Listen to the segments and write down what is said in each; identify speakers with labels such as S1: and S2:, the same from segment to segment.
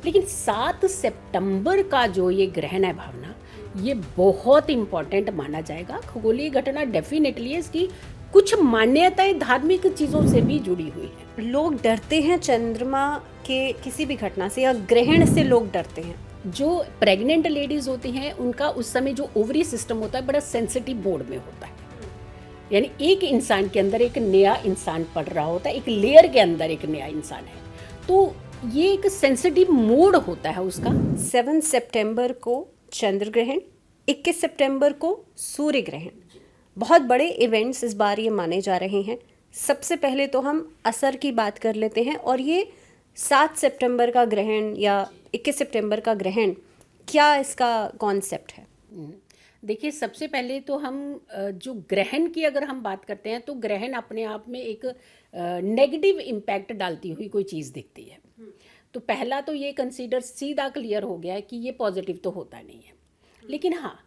S1: लेकिन 7 सितंबर का जो ये ग्रहण है भावना, ये बहुत इम्पॉर्टेंट माना जाएगा। खगोलीय घटना डेफिनेटली है, इसकी कुछ मान्यताएं धार्मिक चीज़ों से भी जुड़ी हुई हैं।
S2: लोग डरते हैं चंद्रमा के किसी भी घटना से या ग्रहण से लोग डरते हैं।
S1: जो प्रेग्नेंट लेडीज़ होती हैं उनका उस समय जो ओवरी सिस्टम होता है बड़ा सेंसिटिव मोड में होता है। यानी एक इंसान के अंदर एक नया इंसान पड़ रहा होता है, एक लेयर के अंदर एक नया इंसान है, तो ये एक सेंसिटिव मोड होता है उसका।
S2: 7 सितंबर को चंद्र ग्रहण, 21 सितंबर को सूर्य ग्रहण, बहुत बड़े इवेंट्स इस बार ये माने जा रहे हैं। सबसे पहले तो हम असर की बात कर लेते हैं, और ये 7 सितंबर का ग्रहण या 21 सितंबर का ग्रहण, क्या इसका कॉन्सेप्ट है?
S1: देखिए, सबसे पहले तो हम जो ग्रहण की अगर हम बात करते हैं तो ग्रहण अपने आप में एक नेगेटिव इम्पैक्ट डालती हुई कोई चीज़ दिखती है। तो पहला तो ये कंसीडर सीधा क्लियर हो गया है कि ये पॉजिटिव तो होता नहीं है। लेकिन हाँ,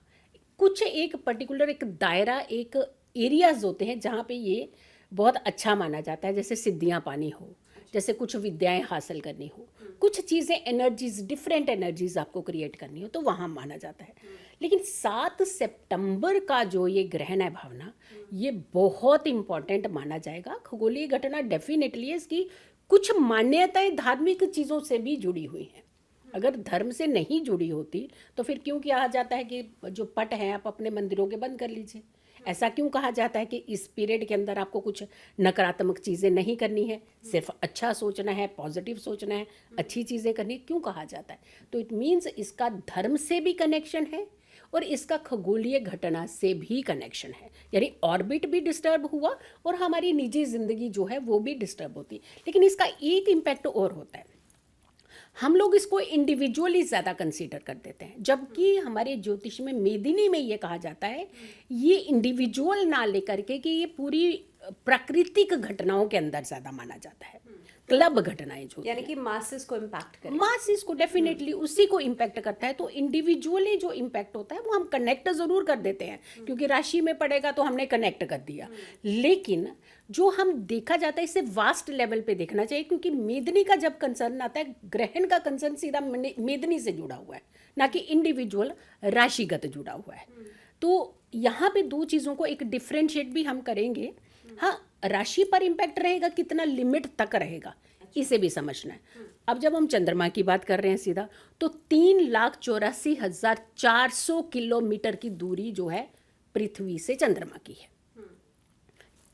S1: कुछ एक पर्टिकुलर एक दायरा, एक एरियाज होते हैं जहाँ पे ये बहुत अच्छा माना जाता है, जैसे सिद्धियाँ पानी हो, जैसे कुछ विद्याएं हासिल करनी हो, कुछ चीज़ें एनर्जीज, डिफरेंट एनर्जीज आपको क्रिएट करनी हो, तो वहाँ माना जाता है। लेकिन 7 सितंबर का जो ये ग्रहण है भावना, ये बहुत इम्पॉर्टेंट माना जाएगा। खगोलीय घटना डेफिनेटली है, इसकी कुछ मान्यताएं धार्मिक चीज़ों से भी जुड़ी हुई हैं। अगर धर्म से नहीं जुड़ी होती तो फिर क्यों कहा जाता है कि जो पट हैं आप अपने मंदिरों के बंद कर लीजिए? ऐसा क्यों कहा जाता है कि इस पीरियड के अंदर आपको कुछ नकारात्मक चीज़ें नहीं करनी है, सिर्फ अच्छा सोचना है, पॉजिटिव सोचना है, अच्छी चीज़ें करनी है, क्यों कहा जाता है? तो इट मीन्स इसका धर्म से भी कनेक्शन है और इसका खगोलीय घटना से भी कनेक्शन है। यानी ऑर्बिट भी डिस्टर्ब हुआ और हमारी निजी ज़िंदगी जो है वो भी डिस्टर्ब होती। लेकिन इसका एक इम्पैक्ट और होता है, हम लोग इसको इंडिविजुअली ज़्यादा कंसीडर कर देते हैं, जबकि हमारे ज्योतिष में मेदिनी में ये कहा जाता है ये इंडिविजुअल ना लेकर के कि ये पूरी प्राकृतिक घटनाओं के अंदर ज़्यादा माना जाता है। क्लब घटनाएं जो
S2: यानी कि मासेस को इम्पैक्ट करें।
S1: मासिस को डेफिनेटली उसी को इम्पैक्ट करता है। तो इंडिविजुअली जो इम्पैक्ट होता है वो हम कनेक्ट ज़रूर कर देते हैं, क्योंकि राशि में पड़ेगा तो हमने कनेक्ट कर दिया। लेकिन जो हम देखा जाता है इसे वास्ट लेवल पे देखना चाहिए, क्योंकि मेदनी का जब कंसर्न आता है, ग्रहण का कंसर्न सीधा मेदनी से जुड़ा हुआ है, ना कि इंडिविजुअल राशिगत जुड़ा हुआ है। तो यहाँ पे दो चीज़ों को एक डिफ्रेंशिएट भी हम करेंगे। हाँ, राशि पर इम्पैक्ट रहेगा, कितना लिमिट तक रहेगा इसे भी समझना है। अब जब हम चंद्रमा की बात कर रहे हैं सीधा, तो 3,84,400 किलोमीटर की दूरी जो है पृथ्वी से चंद्रमा की है।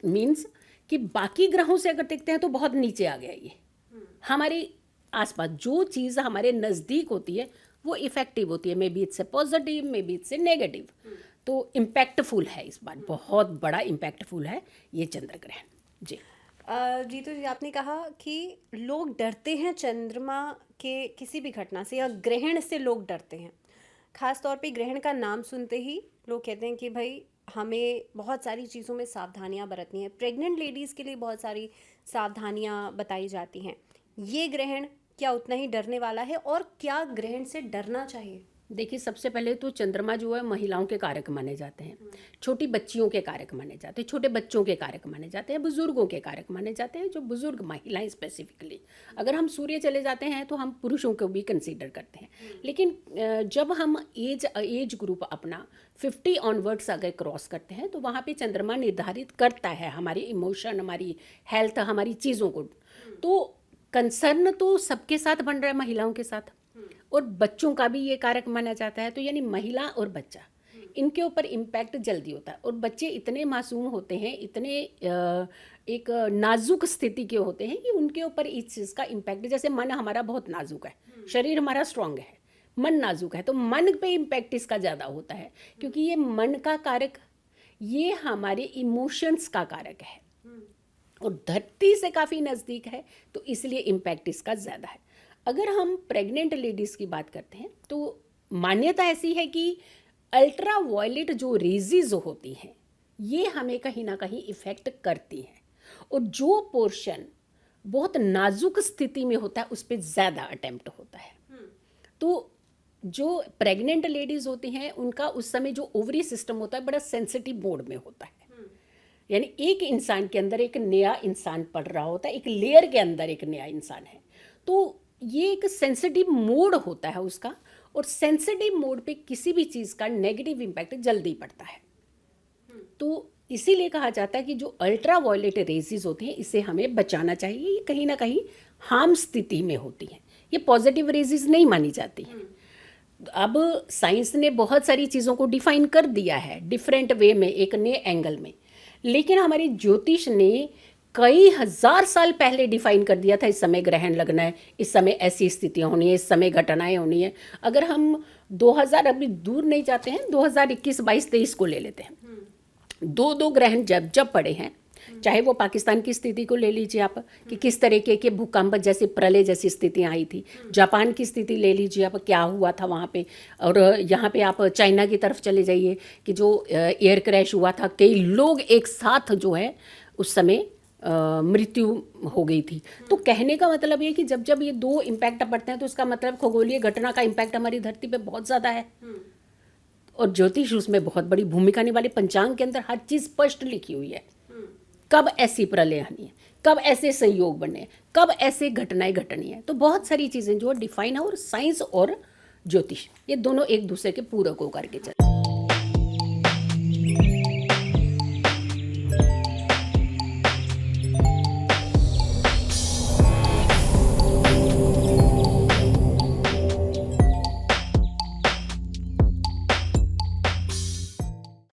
S1: मीन्स कि बाकी ग्रहों से अगर देखते हैं तो बहुत नीचे आ गया ये। हमारे आसपास जो चीज़ हमारे नज़दीक होती है वो इफेक्टिव होती है, may be it's a positive, may be it's a negative. तो इम्पैक्टफुल है, इस बार बहुत बड़ा इम्पैक्टफुल है ये चंद्र ग्रहण। जी
S2: जीतू जी, आपने कहा कि लोग डरते हैं चंद्रमा के किसी भी घटना से या ग्रहण से लोग डरते हैं। खास तौर पे ग्रहण का नाम सुनते ही लोग कहते हैं कि भाई हमें बहुत सारी चीज़ों में सावधानियां बरतनी है। प्रेग्नेंट लेडीज़ के लिए बहुत सारी सावधानियां बताई जाती हैं। ये ग्रहण क्या उतना ही डरने वाला है, और क्या ग्रहण से डरना चाहिए?
S1: देखिए, सबसे पहले तो चंद्रमा जो है महिलाओं के कारक माने जाते हैं, छोटी बच्चियों के कारक माने जाते हैं, छोटे बच्चों के कारक माने जाते हैं, बुजुर्गों के कारक माने जाते हैं, जो बुजुर्ग महिलाएं स्पेसिफिकली। अगर हम सूर्य चले जाते हैं तो हम पुरुषों को भी कंसीडर करते हैं। लेकिन जब हम एज ग्रुप अपना 50 ऑनवर्ड्स अगर क्रॉस करते हैं तो वहाँ पे चंद्रमा निर्धारित करता है हमारी इमोशन, हमारी हेल्थ, हमारी चीज़ों को। तो कंसर्न तो सबके साथ बन रहा है, महिलाओं के साथ, और बच्चों का भी ये कारक माना जाता है। तो यानी महिला और बच्चा, इनके ऊपर इम्पैक्ट जल्दी होता है। और बच्चे इतने मासूम होते हैं, इतने एक नाजुक स्थिति के होते हैं कि उनके ऊपर इस चीज़ का इम्पैक्ट, जैसे मन हमारा बहुत नाजुक है, शरीर हमारा स्ट्रांग है, मन नाजुक है, तो मन पे इम्पैक्ट इसका ज़्यादा होता है, क्योंकि ये मन का कारक, ये हमारे इमोशंस का कारक है और धरती से काफ़ी नज़दीक है, तो इसलिए इम्पैक्ट इसका ज़्यादा है। अगर हम प्रेग्नेंट लेडीज़ की बात करते हैं तो मान्यता ऐसी है कि अल्ट्रा वायलेट जो रेजेस होती हैं ये हमें कहीं ना कहीं इफ़ेक्ट करती हैं, और जो पोर्शन बहुत नाजुक स्थिति में होता है उस पर ज़्यादा अटेम्प्ट होता है। तो जो प्रेग्नेंट लेडीज़ होती हैं उनका उस समय जो ओवरी सिस्टम होता है बड़ा सेंसिटिव मोड में होता है। यानी एक इंसान के अंदर एक नया इंसान पड़ रहा होता है, एक लेयर के अंदर एक नया इंसान है, तो ये एक सेंसिटिव मोड होता है उसका, और सेंसिटिव मोड पे किसी भी चीज़ का नेगेटिव इम्पैक्ट जल्दी पड़ता है। तो इसीलिए कहा जाता है कि जो अल्ट्रा वायलेट रेजेस होती हैं इससे हमें बचाना चाहिए। ये कहीं ना कहीं हार्म स्थिति में होती हैं, ये पॉजिटिव रेजेस नहीं मानी जाती हैं। अब साइंस ने बहुत सारी चीज़ों को डिफाइन कर दिया है डिफरेंट वे में, एक नए एंगल में, लेकिन हमारी ज्योतिष ने कई हजार साल पहले डिफाइन कर दिया था इस समय ग्रहण लगना है, इस समय ऐसी स्थितियाँ होनी है, इस समय घटनाएं होनी है। अगर हम 2000 अभी दूर नहीं जाते हैं, 2021, 22, 23 को ले लेते हैं, दो ग्रहण जब जब पड़े हैं, चाहे वो पाकिस्तान की स्थिति को ले लीजिए आप कि किस तरीके के भूकंप जैसे प्रलय जैसी स्थितियां आई थी, जापान की स्थिति ले लीजिए आप क्या हुआ था वहाँ पे, और यहाँ पे आप चाइना की तरफ चले जाइए कि जो एयर क्रैश हुआ था, कई लोग एक साथ जो है उस समय मृत्यु हो गई थी। तो कहने का मतलब ये कि जब जब ये दो इम्पैक्ट पड़ते हैं तो इसका मतलब खगोलीय घटना का इम्पैक्ट हमारी धरती पे बहुत ज़्यादा है, और ज्योतिष उसमें बहुत बड़ी भूमिका निभाली। पंचांग के अंदर हर चीज़ स्पष्ट लिखी हुई है, कब ऐसी प्रलय आनी है, कब ऐसे संयोग बनने हैं, कब ऐसे घटनाएं घटनी है। तो बहुत सारी चीज़ें जो डिफाइन है, और साइंस और ज्योतिष ये दोनों एक दूसरे के पूरक होकर के चलते हैं।